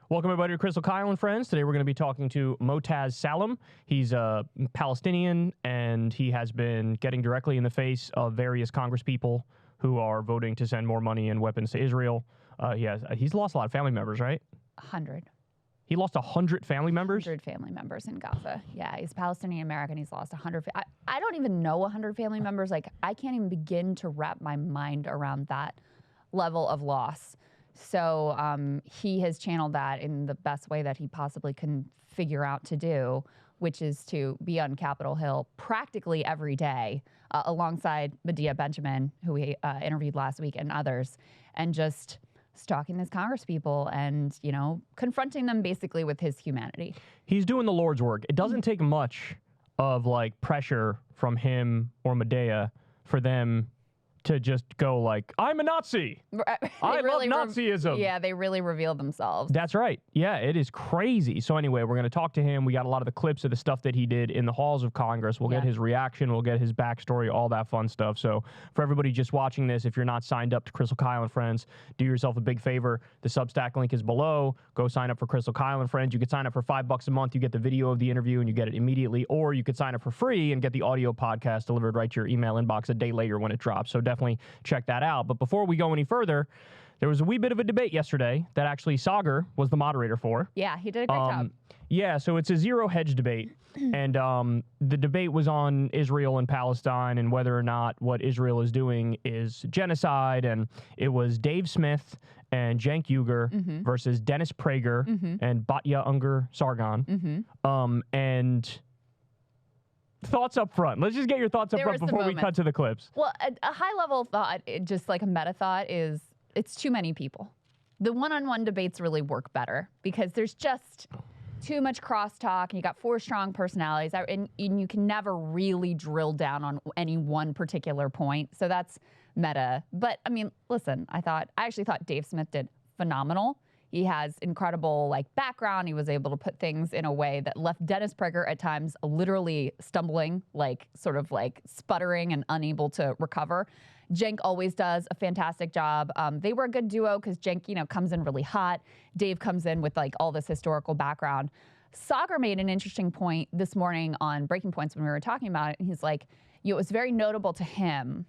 Welcome everybody to Crystal Kyle and Friends. Today we're going to be talking to Motaz Salam. He's a Palestinian and he has been getting directly in the face of various Congress people who are voting to send more money and weapons to Israel. He's lost a lot of family members, right? 100. He lost 100 family members? 100 family members in Gaza. Yeah, he's Palestinian American. He's lost 100. I don't even know 100 family members. Like, I can't even begin to wrap my mind around that level of loss. So he has channeled that in the best way that he possibly can figure out to do, which is to be on Capitol Hill practically every day alongside Medea Benjamin, who we interviewed last week, and others, and just stalking these Congress people and, you know, confronting them basically with his humanity. He's doing the Lord's work. It doesn't take much of like pressure from him or Medea for them to just go like, I'm a Nazi. I love Nazism. Yeah, they really revealed themselves. That's right. Yeah, it is crazy. So anyway, we're going to talk to him. We got a lot of the clips of the stuff that he did in the halls of Congress. We'll get his reaction. We'll get his backstory, all that fun stuff. So for everybody just watching this, if you're not signed up to Crystal Kyle and Friends, do yourself a big favor. The Substack link is below. Go sign up for Crystal Kyle and Friends. You could sign up for $5 a month. You get the video of the interview and you get it immediately. Or you could sign up for free and get the audio podcast delivered right to your email inbox a day later when it drops. So definitely check that out. But before we go any further, there was a wee bit of a debate yesterday that actually Sagar was the moderator for. Yeah, he did a great job. Yeah, so it's a ZeroHedge debate, and the debate was on Israel and Palestine and whether or not what Israel is doing is genocide, and it was Dave Smith and Cenk versus Dennis Prager and Batya Unger Sargon. And thoughts up front. Let's just get your thoughts up front before we cut to the clips. Well, a high-level thought, just like a meta thought, is it's too many people. The one-on-one debates really work better because there's just too much crosstalk, and you got 4 strong personalities, and you can never really drill down on any one particular point. So that's meta. But I mean, listen, I actually thought Dave Smith did phenomenal. He has incredible background. He was able to put things in a way that left Dennis Prager at times literally stumbling, sort of sputtering and unable to recover. Cenk always does a fantastic job. They were a good duo because Cenk, comes in really hot. Dave comes in with all this historical background. Sagar made an interesting point this morning on Breaking Points when we were talking about it. And he's like, it was very notable to him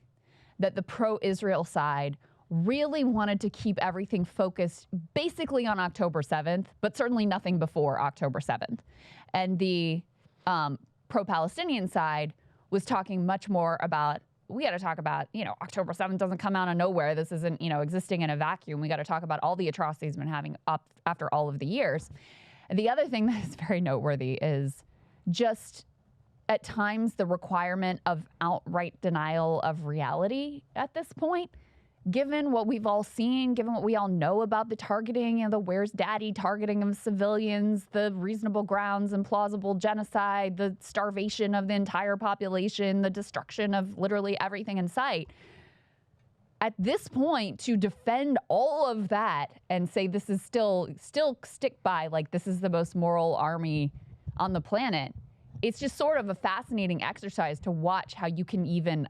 that the pro-Israel side really wanted to keep everything focused basically on October 7th, but certainly nothing before October 7th. And the pro-Palestinian side was talking much more about, we got to talk about, October 7th doesn't come out of nowhere. This isn't, existing in a vacuum. We got to talk about all the atrocities we've been having up after all of the years. And the other thing that is very noteworthy is just at times the requirement of outright denial of reality at this point. Given what we've all seen, given what we all know about the targeting and the where's daddy targeting of civilians, the reasonable grounds and plausible genocide, the starvation of the entire population, the destruction of literally everything in sight. At this point, to defend all of that and say this is still stick by, this is the most moral army on the planet, it's just sort of a fascinating exercise to watch how you can even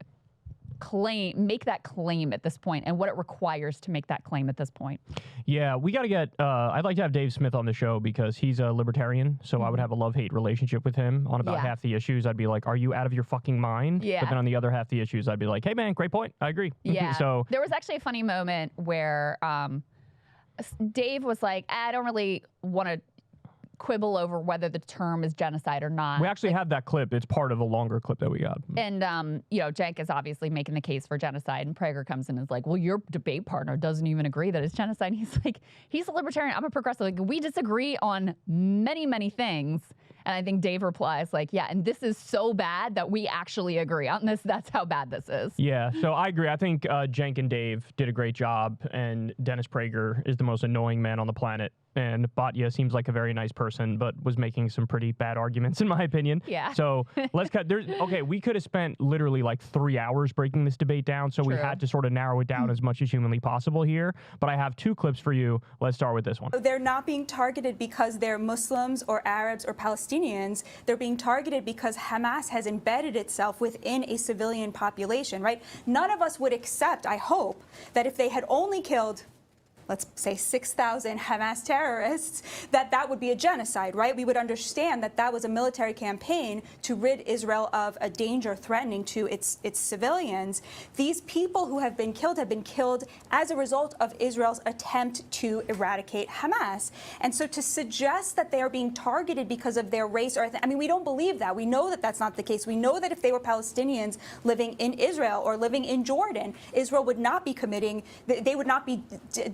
make that claim at this point and what it requires to make that claim at this point. Yeah, we got to get, I'd like to have Dave Smith on the show because he's a libertarian, so I would have a love-hate relationship with him on about half the issues. I'd be like, are you out of your fucking mind? Yeah. But then on the other half of the issues, I'd be like, hey man, great point. I agree. Yeah. So there was actually a funny moment where Dave was like, I don't really want to quibble over whether the term is genocide or not. We actually have that clip. It's part of a longer clip that we got. And, Cenk is obviously making the case for genocide, and Prager comes in and is like, well, your debate partner doesn't even agree that it's genocide. And he's like, he's a libertarian. I'm a progressive. We disagree on many, many things. And I think Dave replies yeah, and this is so bad that we actually agree on this. That's how bad this is. Yeah, so I agree. I think Cenk and Dave did a great job, and Dennis Prager is the most annoying man on the planet. And Batya seems like a very nice person, but was making some pretty bad arguments, in my opinion. Yeah. So let's cut. Okay, we could have spent literally 3 hours breaking this debate down, so we had to sort of narrow it down as much as humanly possible here. But I have 2 clips for you. Let's start with this one. They're not being targeted because they're Muslims or Arabs or Palestinians. They're being targeted because Hamas has embedded itself within a civilian population, right? None of us would accept, I hope, that if they had only killed let's say 6,000 Hamas terrorists, that would be a genocide, right? We would understand that that was a military campaign to rid Israel of a danger threatening to its civilians. These people who have been killed as a result of Israel's attempt to eradicate Hamas. And so to suggest that they are being targeted because of their race or I mean, we don't believe that. We know that that's not the case. We know that if they were Palestinians living in Israel or living in Jordan, Israel would not be committing, they would not be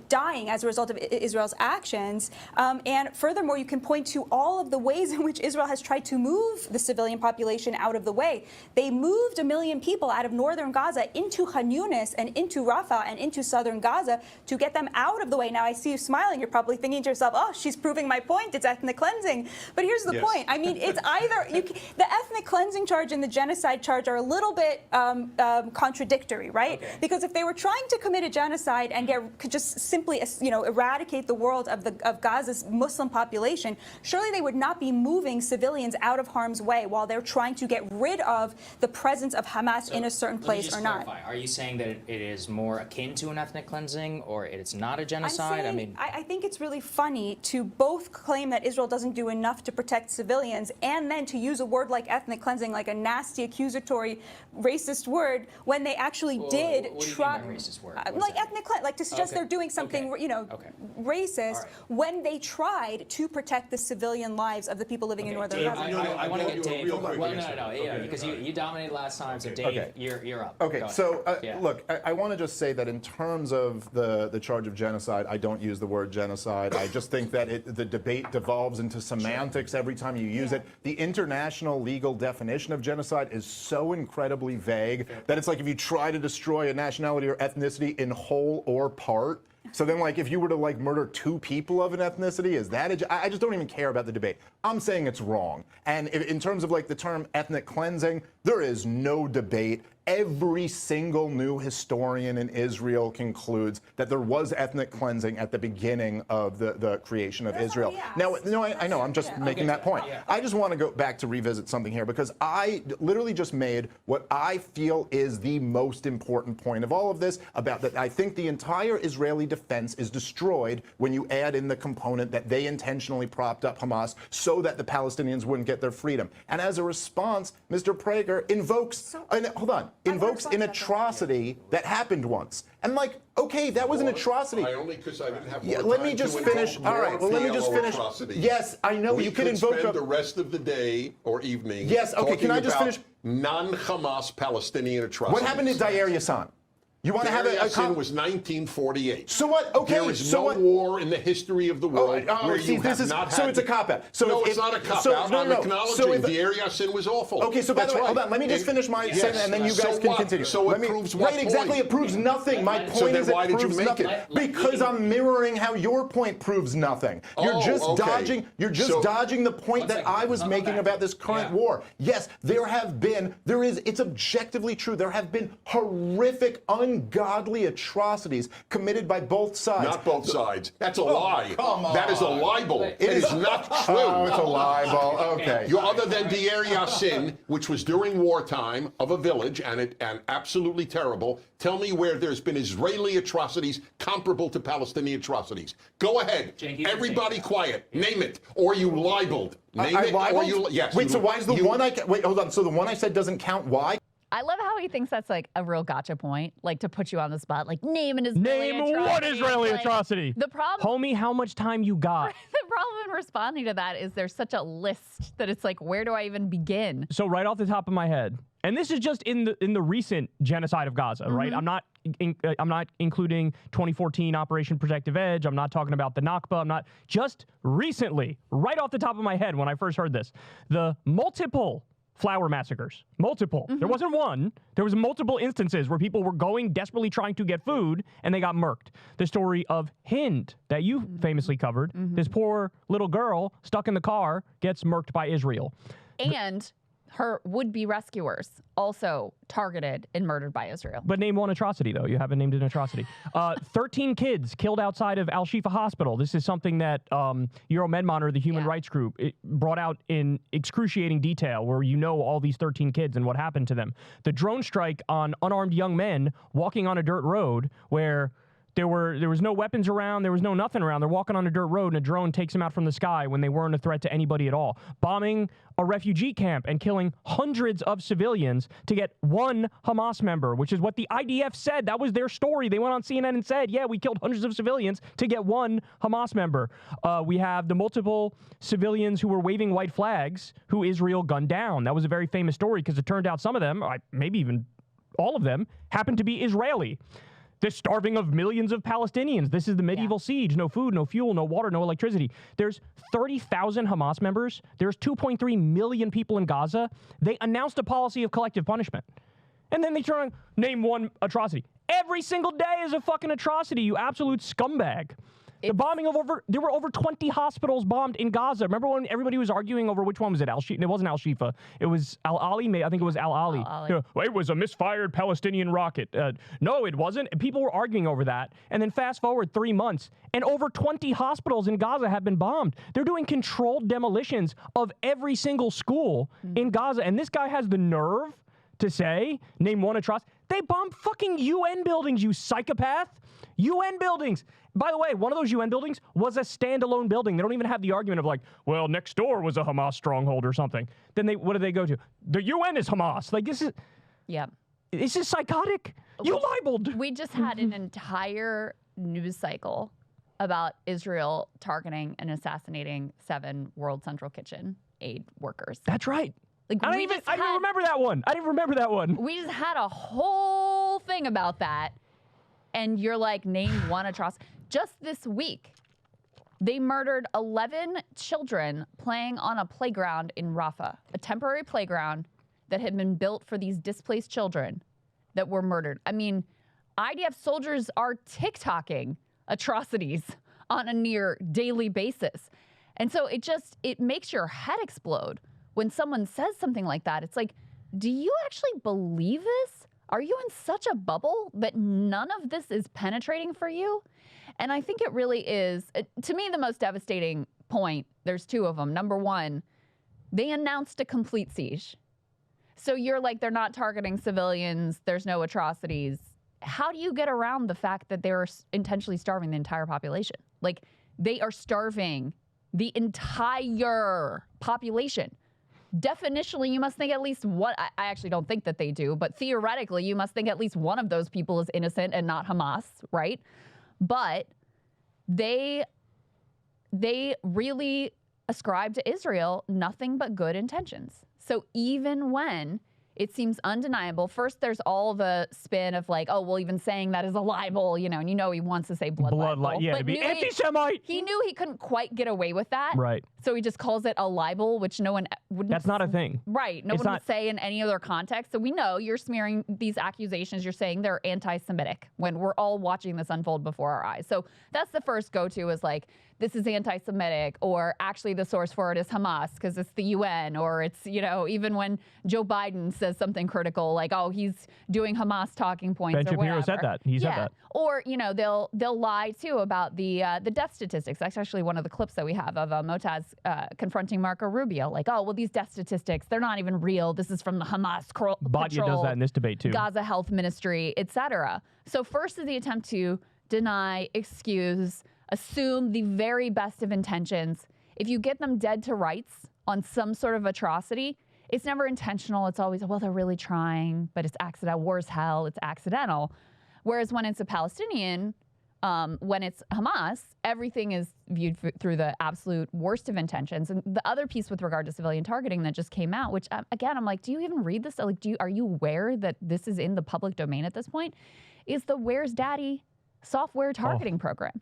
dying as a result of Israel's actions. And furthermore, you can point to all of the ways in which Israel has tried to move the civilian population out of the way. They moved 1 million people out of northern Gaza into Khan Yunis and into Rafah and into southern Gaza to get them out of the way. Now, I see you smiling. You're probably thinking to yourself, oh, she's proving my point. It's ethnic cleansing. But here's the point. I mean, it's either the ethnic cleansing charge and the genocide charge are a little bit contradictory, right? Okay. Because if they were trying to commit a genocide and could just simply, eradicate the world of Gaza's Muslim population, surely they would not be moving civilians out of harm's way while they're trying to get rid of the presence of Hamas in a certain place or not. Are you saying that it is more akin to an ethnic cleansing or it's not a genocide? I think it's really funny to both claim that Israel doesn't do enough to protect civilians and then to use a word like ethnic cleansing, like a nasty, accusatory, racist word, when they actually did try. What do you mean by racist word? Like ethnic cleansing, like to suggest they're doing something, racist when they tried to protect the civilian lives of the people living in northern Gaza. I want to get Dave. Because you dominated last time, so Dave, you're up. Okay, so look, I want to just say that in terms of the charge of genocide, I don't use the word genocide. I just think that the debate devolves into semantics every time you use it. The international legal definition of genocide is so incredibly vague that it's like if you try to destroy a nationality or ethnicity in whole or part. So then, like, if you were to, like, murder 2 people of an ethnicity, is that I just don't even care about the debate. I'm saying it's wrong. And in terms of, like, the term ethnic cleansing, there is no debate. Every single new historian in Israel concludes that there was ethnic cleansing at the beginning of the creation of Israel. Now, I know, I'm just making that point. I just want to go back to revisit something here because I literally just made what I feel is the most important point of all of this about that I think the entire Israeli defense is destroyed when you add in the component that they intentionally propped up Hamas so that the Palestinians wouldn't get their freedom. And as a response, Mr. Prager invokes, invokes an atrocity that happened once. And like, okay, that was an atrocity. Only because I didn't have more time let me just finish. All right, well, let me just finish. Yes, I know you can invoke spend the rest of the day or evening. Yes, okay, can I just finish? Non-Hamas Palestinian atrocities. What happened to Deir Yassin? You want to have Deir Yassin was 1948. So what? Okay, there is no war in the history of the world where you have not had. So it's a cop-out. So no, it's not a cop-out. I'm acknowledging Deir Yassin was awful. Okay, so by the way, hold on. Let me just finish my sentence, and then you guys can continue. So it proves what? Right, exactly. It proves nothing. My point is it proves nothing. Because I'm mirroring how your point proves nothing. You're just dodging. You're just dodging the point that I was making about this current war. Yes, it's objectively true. There have been horrific, ungodly atrocities committed by both sides. Not both sides. That's a lie. Come on. That is a libel. It is not true. Oh, it's a libel. Okay. Other than Deir Yassin, which was during wartime of a village and absolutely terrible, tell me where there's been Israeli atrocities comparable to Palestinian atrocities. Go ahead. Everybody quiet. Name it. Or you libeled. Name it. Or you, yes. Wait, so why is the one wait, hold on. So the one I said doesn't count. Why? I love how he thinks that's like a real gotcha point, like to put you on the spot, like name an Israeli atrocity. Name one Israeli atrocity. The problem, homie, how much time you got? The problem in responding to that is there's such a list that it's like, where do I even begin? So right off the top of my head, and this is just in the recent genocide of Gaza, right? I'm not including 2014 Operation Protective Edge. I'm not talking about the Nakba. I'm not just recently, right off the top of my head, when I first heard this, the multiple flower massacres. Multiple. There wasn't one. There was multiple instances where people were going desperately trying to get food and they got murked. The story of Hind that you famously covered. This poor little girl stuck in the car gets murked by Israel. And her would-be rescuers also targeted and murdered by Israel. But name one atrocity, though. You haven't named an atrocity. 13 kids killed outside of Al-Shifa Hospital. This is something that Euromed Monitor, the human rights group, it brought out in excruciating detail, where you know all these 13 kids and what happened to them. The drone strike on unarmed young men walking on a dirt road, where There was no weapons around. There was no nothing around. They're walking on a dirt road, and a drone takes them out from the sky when they weren't a threat to anybody at all. Bombing a refugee camp and killing hundreds of civilians to get one Hamas member, which is what the IDF said. That was their story. They went on CNN and said, yeah, we killed hundreds of civilians to get one Hamas member. We have the multiple civilians who were waving white flags who Israel gunned down. That was a very famous story because it turned out some of them, maybe even all of them, happened to be Israeli. The starving of millions of Palestinians. This is the medieval siege. No food, no fuel, no water, no electricity. There's 30,000 Hamas members. There's 2.3 million people in Gaza. They announced a policy of collective punishment. And then they try to name one atrocity. Every single day is a fucking atrocity, you absolute scumbag. The bombing of there were over 20 hospitals bombed in Gaza. Remember when everybody was arguing over which one was it? Al-Shifa? It wasn't Al-Shifa. It was Al-Ali. I think it was Al-Ali. It was a misfired Palestinian rocket. No, it wasn't. And people were arguing over that. And then fast forward 3 months, and over 20 hospitals in Gaza have been bombed. They're doing controlled demolitions of every single school in Gaza. And this guy has the nerve to say, name one atrocity. They bombed fucking UN buildings, you psychopath. UN buildings. By the way, one of those UN buildings was a standalone building. They don't even have the argument of like, well, next door was a Hamas stronghold or something. Then what do they go to? The UN is Hamas. Like this is psychotic. You libeled. We just had an entire news cycle about Israel targeting and assassinating 7 World Central Kitchen aid workers. That's right. Like, I didn't remember that one. I didn't remember that one. We just had a whole thing about that. And you're like, name one atrocity. Just this week, they murdered 11 children playing on a playground in Rafah, a temporary playground that had been built for these displaced children that were murdered. I mean, IDF soldiers are TikToking atrocities on a near daily basis. And so it makes your head explode when someone says something like that. It's like, do you actually believe this? Are you in such a bubble that none of this is penetrating for you? And I think it really is, to me, the most devastating point. There's 2 of them. Number 1, they announced a complete siege. So you're like, they're not targeting civilians. There's no atrocities. How do you get around the fact that they're intentionally starving the entire population? Like, they are starving the entire population. Definitionally, you must think at least one. I actually don't think that they do, but theoretically, you must think at least one of those people is innocent and not Hamas, right? But they really ascribe to Israel nothing but good intentions. So even when it seems undeniable, first there's all the spin of like, oh, well, even saying that is a libel, you know, and you know he wants to say blood libel. Yeah, to be anti-Semite. He knew he couldn't quite get away with that. Right. So he just calls it a libel, which no one wouldn't. That's not a thing. Right. No one would say in any other context. So we know you're smearing these accusations. You're saying they're anti-Semitic when we're all watching this unfold before our eyes. So that's the first go-to is like, this is anti-Semitic, or actually the source for it is Hamas because it's the UN, or it's, you know, even when Joe Biden says something critical, like, oh, he's doing Hamas talking points Ben or whatever. Shapiro said that. He said that. Or, you know, they'll lie too about the death statistics. That's actually one of the clips that we have of Motaz confronting Marco Rubio. Like, oh, well, these death statistics, they're not even real. This is from the Hamas Badia does that in this debate too. Gaza Health Ministry, etc. So first is the attempt to deny, excuse, assume the very best of intentions. If you get them dead to rights on some sort of atrocity, it's never intentional. It's always, well, they're really trying, but it's accidental. War's hell. It's accidental. Whereas when it's a Palestinian, when it's Hamas, everything is viewed through the absolute worst of intentions. And the other piece with regard to civilian targeting that just came out, which again, I'm like, do you even read this? Like, are you aware that this is in the public domain at this point? Is the Where's Daddy software targeting program,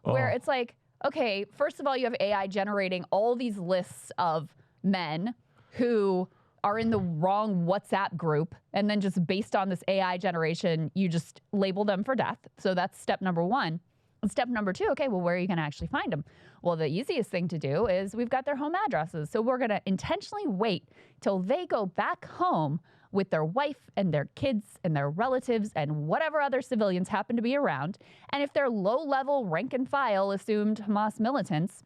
where it's like, okay, first of all, you have AI generating all these lists of men who are in the wrong WhatsApp group, and then just based on this AI generation, you just label them for death. So that's step number 1. And step number 2, okay, well, where are you going to actually find them? Well, the easiest thing to do is we've got their home addresses. So we're going to intentionally wait till they go back home with their wife and their kids and their relatives and whatever other civilians happen to be around. And if they're low-level, rank-and-file assumed Hamas militants,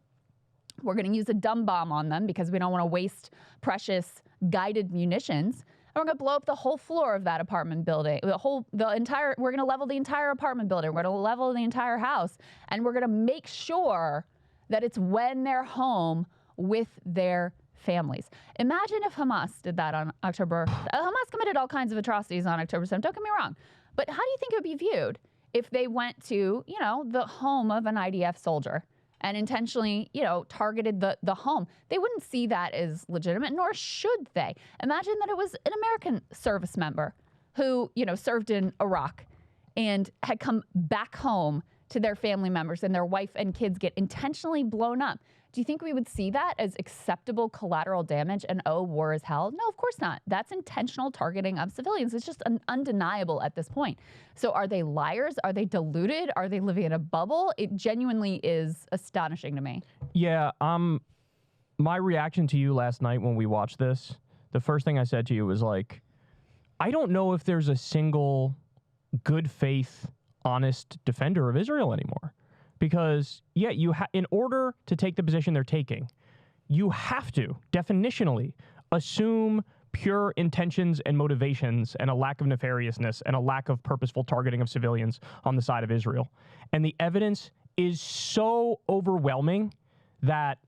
we're going to use a dumb bomb on them because we don't want to waste precious guided munitions. we're going to blow up the whole floor of that apartment building, we're going to level the entire apartment building, we're going to level the entire house, and we're going to make sure that it's when they're home with their families. Imagine if Hamas did that on October. Hamas committed all kinds of atrocities on October 7th, don't get me wrong. But how do you think it would be viewed if they went to, the home of an IDF soldier and intentionally, targeted the home? They wouldn't see that as legitimate, nor should they. Imagine that it was an American service member who, served in Iraq and had come back home to their family members and their wife and kids get intentionally blown up. Do you think we would see that as acceptable collateral damage and, oh, war is hell? No, of course not. That's intentional targeting of civilians. It's just undeniable at this point. So are they liars? Are they deluded? Are they living in a bubble? It genuinely is astonishing to me. Yeah, my reaction to you last night when we watched this, the first thing I said to you was like, I don't know if there's a single good faith, honest defender of Israel anymore. Because, yeah, in order to take the position they're taking, you have to, definitionally, assume pure intentions and motivations and a lack of nefariousness and a lack of purposeful targeting of civilians on the side of Israel. And the evidence is so overwhelming that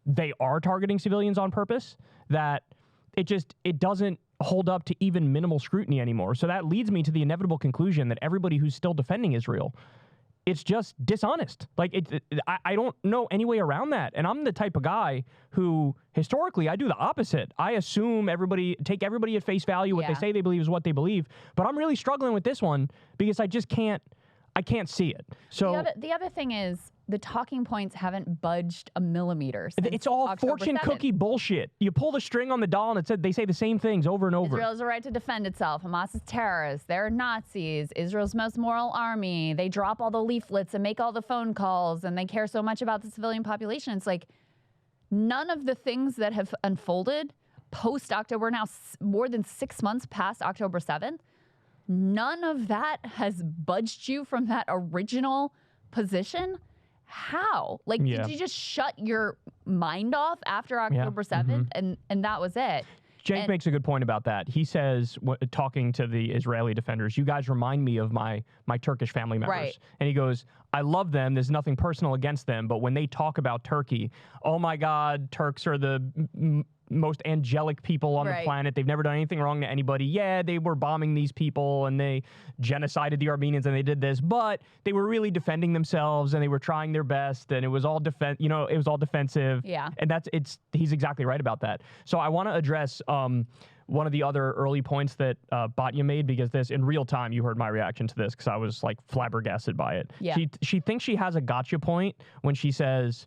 they are targeting civilians on purpose that it doesn't hold up to even minimal scrutiny anymore. So that leads me to the inevitable conclusion that everybody who's still defending Israel, it's just dishonest. Like, I don't know any way around that. And I'm the type of guy who, historically, I do the opposite. I assume take everybody at face value. What they say they believe is what they believe. But I'm really struggling with this one because I can't see it. So the other thing is the talking points haven't budged a millimeter. It's all October fortune 7th. Cookie bullshit. You pull the string on the doll and they say the same things over and over. Israel has a right to defend itself. Hamas is terrorists. They're Nazis. Israel's most moral army. They drop all the leaflets and make all the phone calls, and they care so much about the civilian population. It's like none of the things that have unfolded post-October, now more than 6 months past October 7th, none of that has budged you from that original position. How? Like, did you just shut your mind off after October 7th and that was it? Cenk makes a good point about that. He says, talking to the Israeli defenders, you guys remind me of my Turkish family members. Right. And he goes, I love them. There's nothing personal against them. But when they talk about Turkey, oh my God, Turks are the most angelic people on the planet. They've never done anything wrong to anybody. Yeah, they were bombing these people and they genocided the Armenians and they did this, but they were really defending themselves and they were trying their best and it was all it was all defensive. Yeah. And he's exactly right about that. So I want to address one of the other early points that Batya made, because this, in real time, you heard my reaction to this because I was like flabbergasted by it. Yeah. She thinks she has a gotcha point when she says,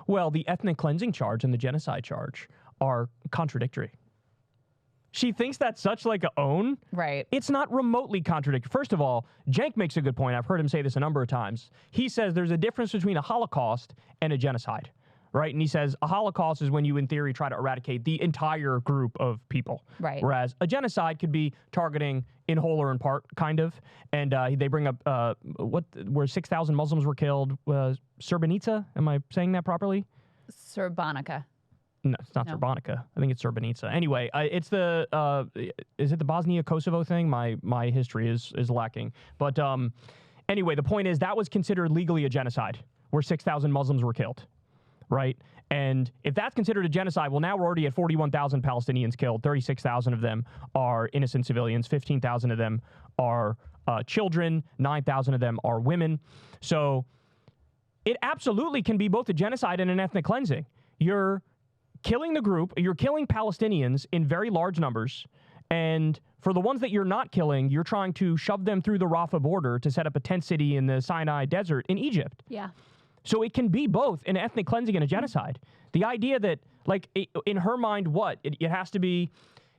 well, the ethnic cleansing charge and the genocide charge are contradictory. She thinks that's such like a own. Right. It's not remotely contradictory. First of all, Cenk makes a good point. I've heard him say this a number of times. He says there's a difference between a Holocaust and a genocide, right? And he says a Holocaust is when you, in theory, try to eradicate the entire group of people. Right. Whereas a genocide could be targeting in whole or in part, kind of. And they bring up where 6,000 Muslims were killed. Srebrenica? Am I saying that properly? Srebrenica. No, it's not Srebrenica. I think it's Srebrenica. Anyway, it's is it the Bosnia-Kosovo thing? My history is lacking. But anyway, the point is that was considered legally a genocide where 6,000 Muslims were killed, right? And if that's considered a genocide, well, now we're already at 41,000 Palestinians killed. 36,000 of them are innocent civilians. 15,000 of them are children. 9,000 of them are women. So it absolutely can be both a genocide and an ethnic cleansing. You're killing the group, you're killing Palestinians in very large numbers, and for the ones that you're not killing, you're trying to shove them through the Rafah border to set up a tent city in the Sinai Desert in Egypt. Yeah. So it can be both an ethnic cleansing and a genocide. The idea that, like, in her mind, it has to be,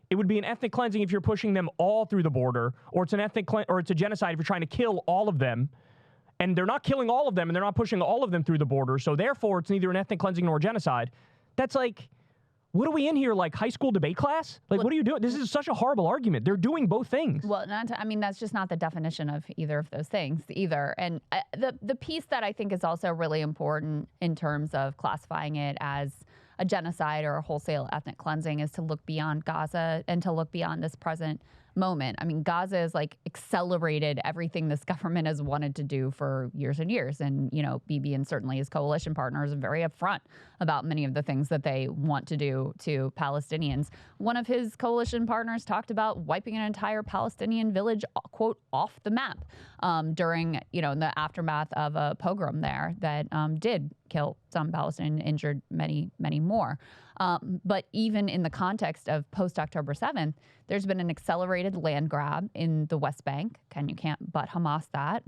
it would be an ethnic cleansing if you're pushing them all through the border, or it's an or it's a genocide if you're trying to kill all of them, and they're not killing all of them, and they're not pushing all of them through the border, so therefore it's neither an ethnic cleansing nor a genocide. That's like, what are we in here, like high school debate class? Like, what are you doing? This is such a horrible argument. They're doing both things. Well, that's just not the definition of either of those things either. And the piece that I think is also really important in terms of classifying it as a genocide or a wholesale ethnic cleansing is to look beyond Gaza and to look beyond this present moment. I mean, Gaza has like accelerated everything this government has wanted to do for years and years. And, you know, Bibi and certainly his coalition partners are very upfront about many of the things that they want to do to Palestinians. One of his coalition partners talked about wiping an entire Palestinian village, quote, off the map during, you know, the aftermath of a pogrom there that did kill some Palestinians, injured many, many more. But even in the context of post-October 7th, there's been an accelerated land grab in the West Bank. You can't but Hamas that.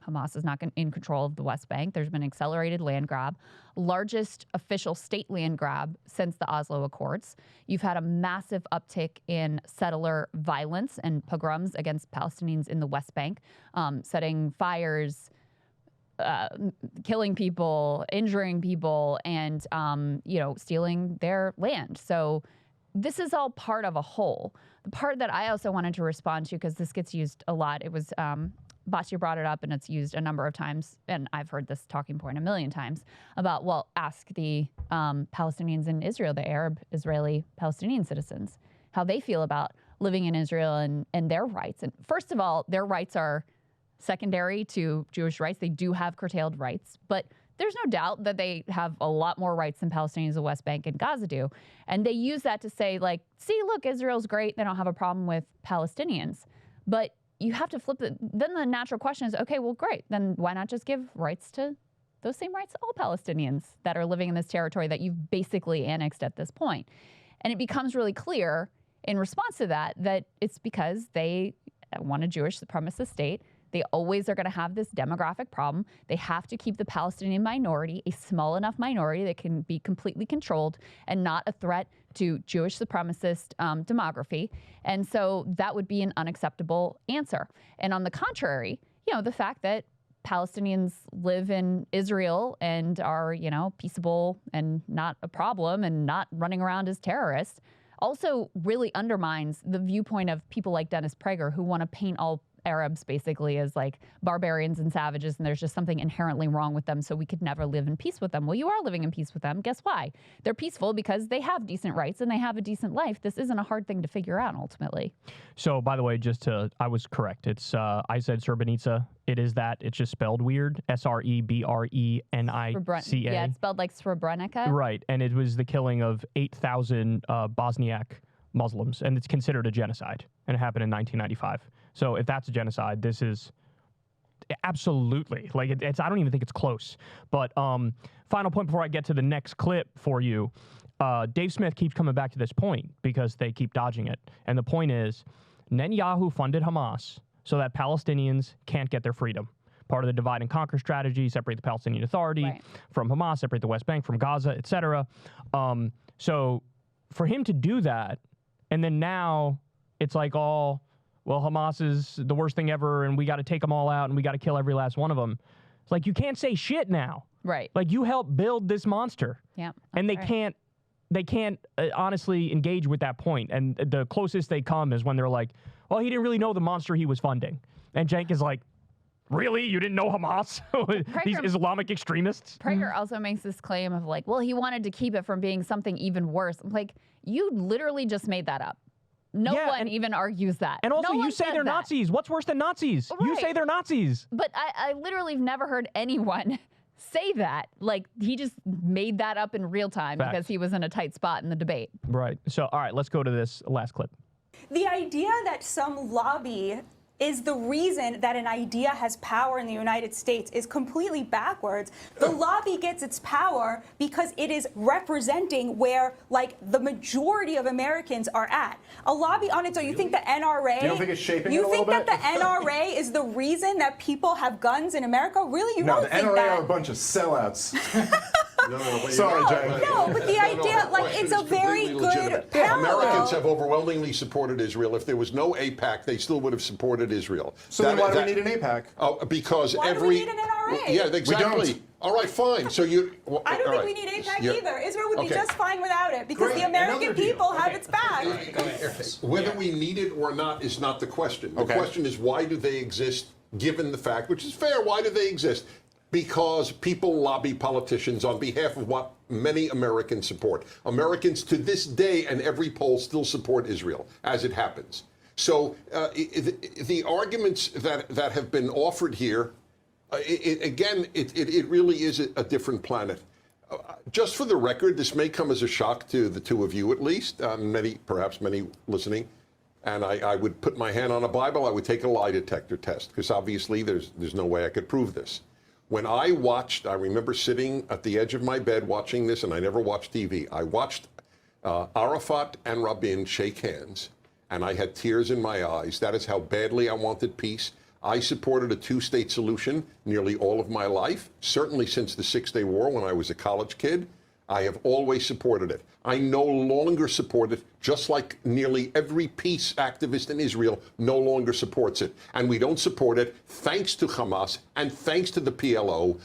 Hamas is not in control of the West Bank. There's been an accelerated land grab, largest official state land grab since the Oslo Accords. You've had a massive uptick in settler violence and pogroms against Palestinians in the West Bank, setting fires, killing people, injuring people, and you know, stealing their land. So this is all part of a whole. The part that I also wanted to respond to, because this gets used a lot, it was Batia brought it up and it's used a number of times, and I've heard this talking point a million times about, well, ask the Palestinians in Israel, the Arab Israeli Palestinian citizens, how they feel about living in Israel and their rights. And first of all, their rights are secondary to Jewish rights. They do have curtailed rights, but there's no doubt that they have a lot more rights than Palestinians in the West Bank and Gaza do. And they use that to say, like, see, look, Israel's great. They don't have a problem with Palestinians. But you have to flip it. Then the natural question is, okay, well, great. Then why not just give rights to those same rights to all Palestinians that are living in this territory that you've basically annexed at this point? And it becomes really clear in response to that it's because they want a Jewish supremacist state. They always are going to have this demographic problem. They have to keep the Palestinian minority a small enough minority that can be completely controlled and not a threat to Jewish supremacist demography. And so that would be an unacceptable answer. And on the contrary, you know, the fact that Palestinians live in Israel and are, you know, peaceable and not a problem and not running around as terrorists also really undermines the viewpoint of people like Dennis Prager, who want to paint all Arabs basically as like barbarians and savages, and there's just something inherently wrong with them, so we could never live in peace with them. Well, you are living in peace with them. Guess why? They're peaceful because they have decent rights and they have a decent life. This isn't a hard thing to figure out ultimately. So, by the way, I was correct. It's I said Srebrenica. It is that. It's just spelled weird. Srebrenica. Yeah, it's spelled like Srebrenica. Right, and it was the killing of 8,000 Bosniak Muslims, and it's considered a genocide, and it happened in 1995. So if that's a genocide, this is absolutely, like, it's I don't even think it's close. But final point before I get to the next clip for you, Dave Smith keeps coming back to this point because they keep dodging it. And the point is, Netanyahu funded Hamas so that Palestinians can't get their freedom. Part of the divide and conquer strategy, separate the Palestinian Authority from Hamas, separate the West Bank from Gaza, etc. So for him to do that, and then now it's like all, well, Hamas is the worst thing ever, and we got to take them all out, and we got to kill every last one of them. It's like, you can't say shit now. Right. Like, you helped build this monster. Yeah. And they can't honestly engage with that point. And the closest they come is when they're like, well, he didn't really know the monster he was funding. And Cenk is like, really? You didn't know Hamas? These Islamic extremists? Prager also makes this claim of like, well, he wanted to keep it from being something even worse. Like, you literally just made that up. No one even argues that. And also, you say they're Nazis. What's worse than Nazis? Right. You say they're Nazis. But I literally have never heard anyone say that. Like, he just made that up in real time because he was in a tight spot in the debate. Right. So, all right, let's go to this last clip. The idea that some lobby is the reason that an idea has power in the United States is completely backwards. The lobby gets its power because it is representing where, like, the majority of Americans are at. A lobby on its own. You think the NRA? You don't think it's shaping it a little You think bit? that the NRA is the reason that people have guns in America? Really? You don't think that? No, the NRA are a bunch of sellouts. Sorry, Cenk. No, but the idea, like, it's a very good parallel. Americans have overwhelmingly supported Israel. If there was no AIPAC, they still would have supported Israel. So then why do we need an AIPAC? Oh, because why do we need an NRA? Yeah, exactly. We don't. All right, fine. So you. Well, I don't think we need AIPAC either. Israel would be just fine without it because the American people have its back. Whether we need it or not is not the question. The question is, why do they exist, given the fact, which is fair, why do they exist? because people lobby politicians on behalf of what many Americans support. Americans to this day and every poll still support Israel, as it happens. So the arguments that have been offered here, it really is a different planet. Just for the record, this may come as a shock to the two of you at least, perhaps many listening. And I would put my hand on a Bible, I would take a lie detector test, because obviously there's no way I could prove this. When I remember sitting at the edge of my bed watching this, and I never watched TV. I watched Arafat and Rabin shake hands, and I had tears in my eyes. That is how badly I wanted peace. I supported a two-state solution nearly all of my life, certainly since the Six-Day War when I was a college kid. I have always supported it. I no longer support it, just like nearly every peace activist in Israel no longer supports it. And we don't support it thanks to Hamas and thanks to the PLO.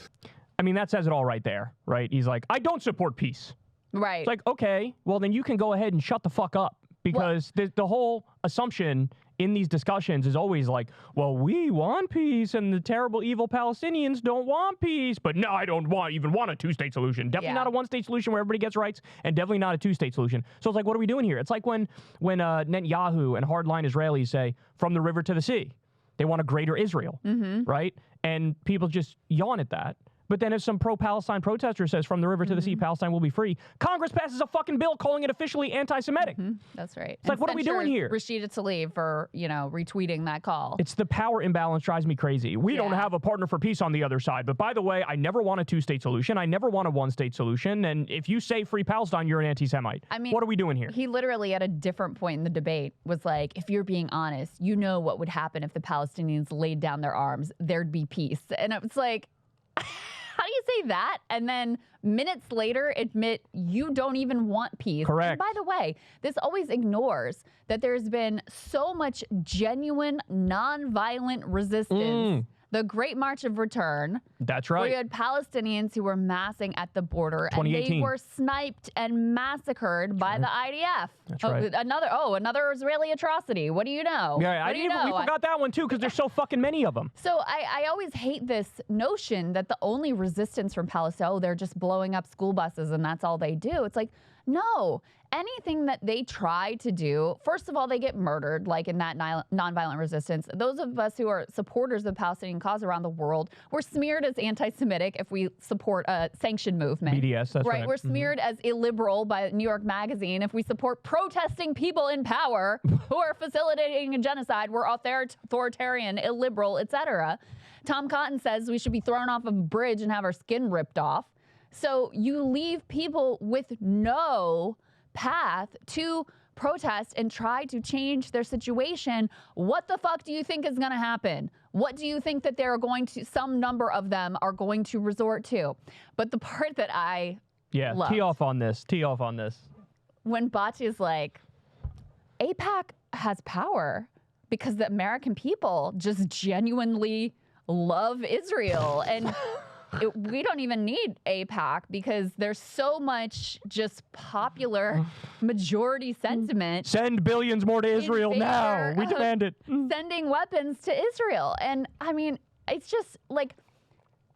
I mean, that says it all right there, right? He's like, I don't support peace. Right. It's like, okay, well, then you can go ahead and shut the fuck up. Because the whole assumption in these discussions is always like, well, we want peace and the terrible, evil Palestinians don't want peace. But no, I don't even want a two-state solution. Definitely not a one-state solution where everybody gets rights, and definitely not a two-state solution. So it's like, what are we doing here? It's like when Netanyahu and hardline Israelis say, from the river to the sea. They want a greater Israel, right? And people just yawn at that. But then if some pro-Palestine protester says from the river to the sea, Palestine will be free, Congress passes a fucking bill calling it officially anti-Semitic. That's right. It's like, what are we doing here? Rashida Tlaib for, retweeting that call. It's the power imbalance drives me crazy. We don't have a partner for peace on the other side. But by the way, I never want a two-state solution. I never want a one-state solution. And if you say free Palestine, you're an anti-Semite. I mean, what are we doing here? He literally at a different point in the debate was like, if you're being honest, you know what would happen if the Palestinians laid down their arms. There'd be peace. And it was like... How do you say that? And then minutes later admit you don't even want peace. Correct. And by the way, this always ignores that there's been so much genuine, nonviolent resistance. The Great March of Return. That's right. We had Palestinians who were massing at the border, and they were sniped and massacred by the IDF. That's right. Another Israeli atrocity. What do you know? Yeah, we forgot that one too because there's so fucking many of them. So I always hate this notion that the only resistance from Palestine, they're just blowing up school buses and that's all they do. It's like, no. Anything that they try to do, first of all, they get murdered, like in that nonviolent resistance. Those of us who are supporters of the Palestinian cause around the world, we're smeared as anti-Semitic if we support a sanction movement. BDS, that's right. We're smeared as illiberal by New York Magazine if we support protesting people in power who are facilitating a genocide. We're authoritarian, illiberal, etc. Tom Cotton says we should be thrown off a bridge and have our skin ripped off. So you leave people with no path to protest and try to change their situation. What the fuck do you think is going to happen? What do you think that some number of them are going to resort to? But the part that I loved, tee off on this. When Bati is like, AIPAC has power because the American people just genuinely love Israel. And we don't even need AIPAC because there's so much just popular majority sentiment. Send billions more to Israel now. We demand it. Sending weapons to Israel. And I mean, it's just like,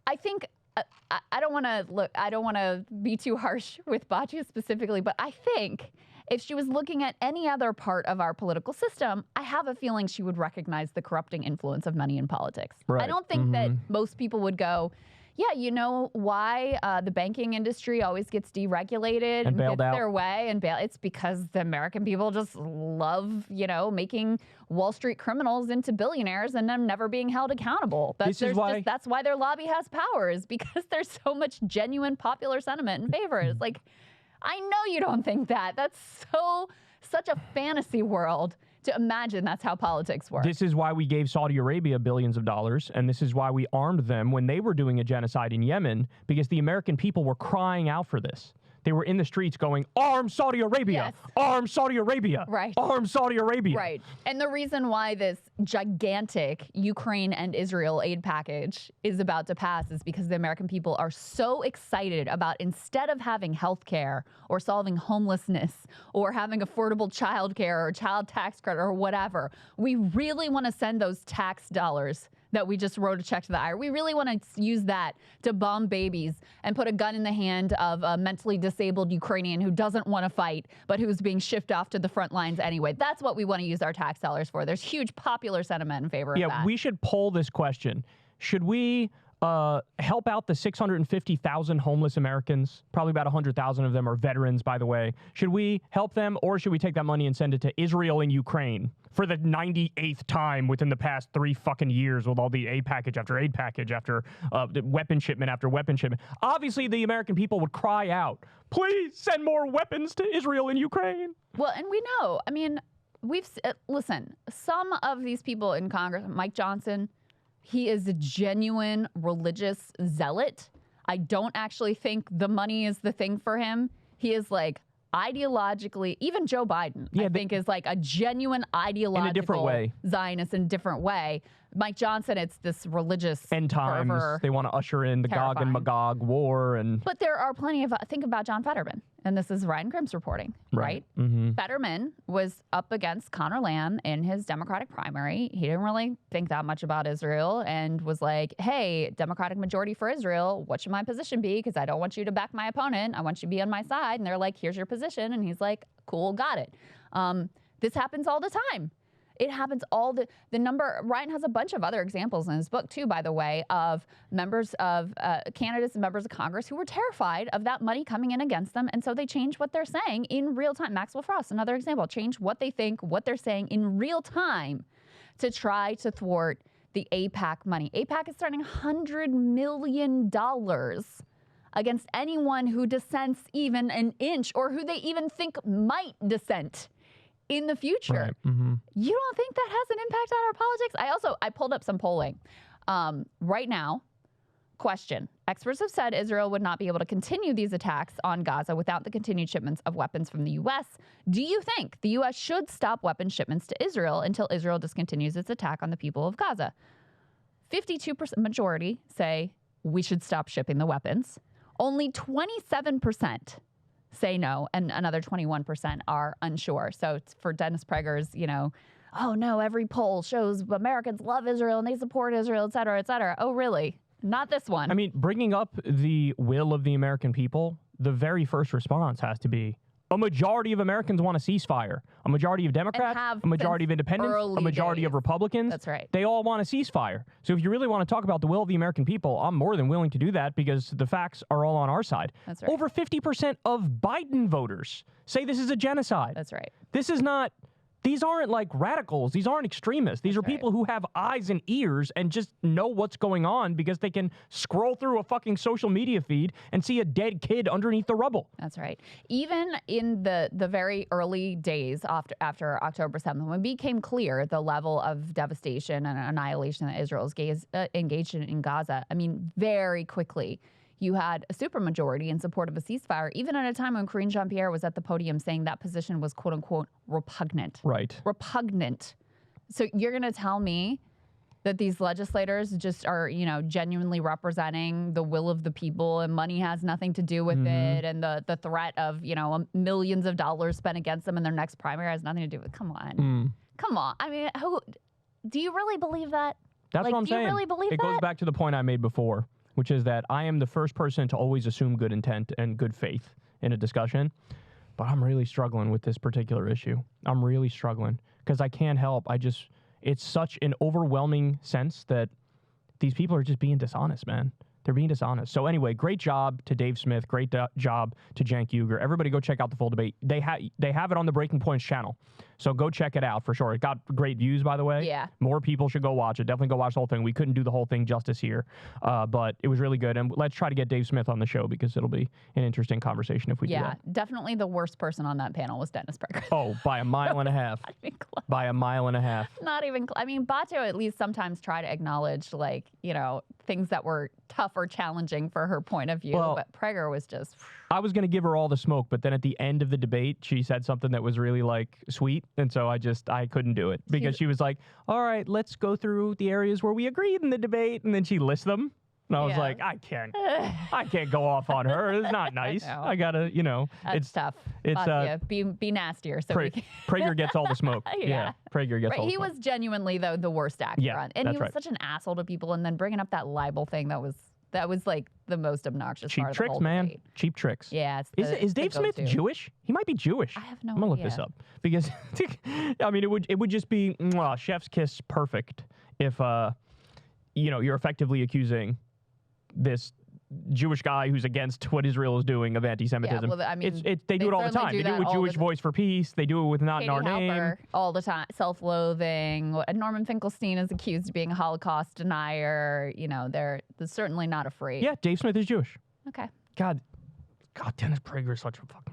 I think, I don't want to be too harsh with Baccia specifically, but I think if she was looking at any other part of our political system, I have a feeling she would recognize the corrupting influence of money in politics. Right. I don't think that most people would go, yeah, you know why the banking industry always gets deregulated and gets their way and bail? It's because the American people just love, making Wall Street criminals into billionaires and them never being held accountable. That's why their lobby has power, is because there's so much genuine popular sentiment in favor. It's like, I know you don't think that. That's such a fantasy world to imagine that's how politics works. This is why we gave Saudi Arabia billions of dollars, and this is why we armed them when they were doing a genocide in Yemen, because the American people were crying out for this. They were in the streets going, arm Saudi Arabia, arm Saudi Arabia, arm Saudi Arabia. Right. And the reason why this gigantic Ukraine and Israel aid package is about to pass is because the American people are so excited about, instead of having health care or solving homelessness or having affordable child care or child tax credit or whatever, we really want to send those tax dollars that we just wrote a check to the IRA. We really want to use that to bomb babies and put a gun in the hand of a mentally disabled Ukrainian who doesn't want to fight, but who's being shipped off to the front lines anyway. That's what we want to use our tax dollars for. There's huge popular sentiment in favor of that. Yeah, we should poll this question. Should we help out the 650,000 homeless Americans? Probably about 100,000 of them are veterans, by the way. Should we help them, or should we take that money and send it to Israel and Ukraine for the 98th time within the past 3 fucking years with all the aid package after aid package after weapon shipment after weapon shipment? Obviously, the American people would cry out, please send more weapons to Israel and Ukraine. Well, and we know, I mean, listen, some of these people in Congress, Mike Johnson, he is a genuine religious zealot. I don't actually think the money is the thing for him. He is like ideologically, even Joe Biden, I think is like a genuine ideological in a different way. Zionist in a different way. Mike Johnson, it's this religious end times. fervor, they want to usher in the Gog and Magog war. But there are plenty of, think about John Fetterman. And this is Ryan Grimm's reporting, right? Mm-hmm. Fetterman was up against Conor Lamb in his Democratic primary. He didn't really think that much about Israel and was like, hey, Democratic majority for Israel, what should my position be? Because I don't want you to back my opponent. I want you to be on my side. And they're like, here's your position. And he's like, cool, got it. This happens all the time. It happens all the number. Ryan has a bunch of other examples in his book, too, by the way, of members of candidates and members of Congress who were terrified of that money coming in against them. And so they changed what they're saying in real time. Maxwell Frost, another example, changed what they think, what they're saying in real time to try to thwart the AIPAC money. AIPAC is threatening $100 million against anyone who dissents even an inch or who they even think might dissent in the future. Right. Mm-hmm. You don't think that has an impact on our politics? I pulled up some polling. Right now, question. Experts have said Israel would not be able to continue these attacks on Gaza without the continued shipments of weapons from the U.S. Do you think the U.S. should stop weapon shipments to Israel until Israel discontinues its attack on the people of Gaza? 52% majority say we should stop shipping the weapons. Only 27% say no, and another 21% are unsure. So it's for Dennis Prager's, oh no, every poll shows Americans love Israel and they support Israel, et cetera, et cetera. Oh, really? Not this one. I mean, bringing up the will of the American people, the very first response has to be, a majority of Americans want a ceasefire. A majority of Democrats, a majority of independents, a majority of Republicans. That's right. They all want a ceasefire. So if you really want to talk about the will of the American people, I'm more than willing to do that because the facts are all on our side. That's right. Over 50% of Biden voters say this is a genocide. That's right. This is not... These aren't like radicals. These aren't extremists. These are people who have eyes and ears and just know what's going on because they can scroll through a fucking social media feed and see a dead kid underneath the rubble. That's right. Even in the very early days after October 7th, when it became clear the level of devastation and annihilation that Israel is engaged in Gaza, I mean, very quickly, you had a supermajority in support of a ceasefire, even at a time when Karine Jean-Pierre was at the podium saying that position was, quote unquote, repugnant. Right. Repugnant. So you're going to tell me that these legislators just are, genuinely representing the will of the people and money has nothing to do with it, and the threat of, millions of dollars spent against them in their next primary has nothing to do with it? Come on. Come on. I mean, do you really believe that? That's what I'm saying. Do you really believe that? It goes back to the point I made before, which is that I am the first person to always assume good intent and good faith in a discussion, but I'm really struggling with this particular issue. I'm really struggling because I can't help. It's such an overwhelming sense that these people are just being dishonest, man. They're being dishonest. So anyway, great job to Dave Smith. Great job to Cenk Uygur. Everybody go check out the full debate. They have it on the Breaking Points channel. So go check it out for sure. It got great views, by the way. Yeah. More people should go watch it. Definitely go watch the whole thing. We couldn't do the whole thing justice here, but it was really good. And let's try to get Dave Smith on the show because it'll be an interesting conversation if we do that. Yeah, definitely the worst person on that panel was Dennis Prager. Oh, by a mile and a half. Not even close. By a mile and a half. Not even I mean, Bato at least sometimes try to acknowledge, things that were tough or challenging for her point of view, but Prager was just... I was going to give her all the smoke, but then at the end of the debate, she said something that was really, sweet, and so I couldn't do it, because she was like, all right, let's go through the areas where we agreed in the debate, and then she lists them. And I was Yeah. like, I can't go off on her. It's not nice. know. I gotta, That's it's tough. It's Yeah, be nastier. So we can. Prager gets all the smoke. Yeah. Prager gets Right, all the he smoke. was genuinely the worst actor Yeah, on, and he that's was right. such an asshole to people. And then bringing up that libel thing, that was like the most obnoxious Cheap part of the tricks, whole man. debate. Cheap tricks. Yeah, it's Is the Dave Smith go-to. Jewish? He might be Jewish. I have no I'm gonna look idea. this up because I mean it would just be chef's kiss perfect if you're effectively accusing this Jewish guy who's against what Israel is doing of anti-Semitism. well, I mean, they do it all the certainly time. do They do that it with all the Jewish time. Voice for Peace. They do it with Not Katie in Our Name. Halper, all the time, self-loathing. Norman Finkelstein is accused of being a Holocaust denier. They're certainly not afraid. Yeah, Dave Smith is Jewish. Okay. God, Dennis Prager is such a fucking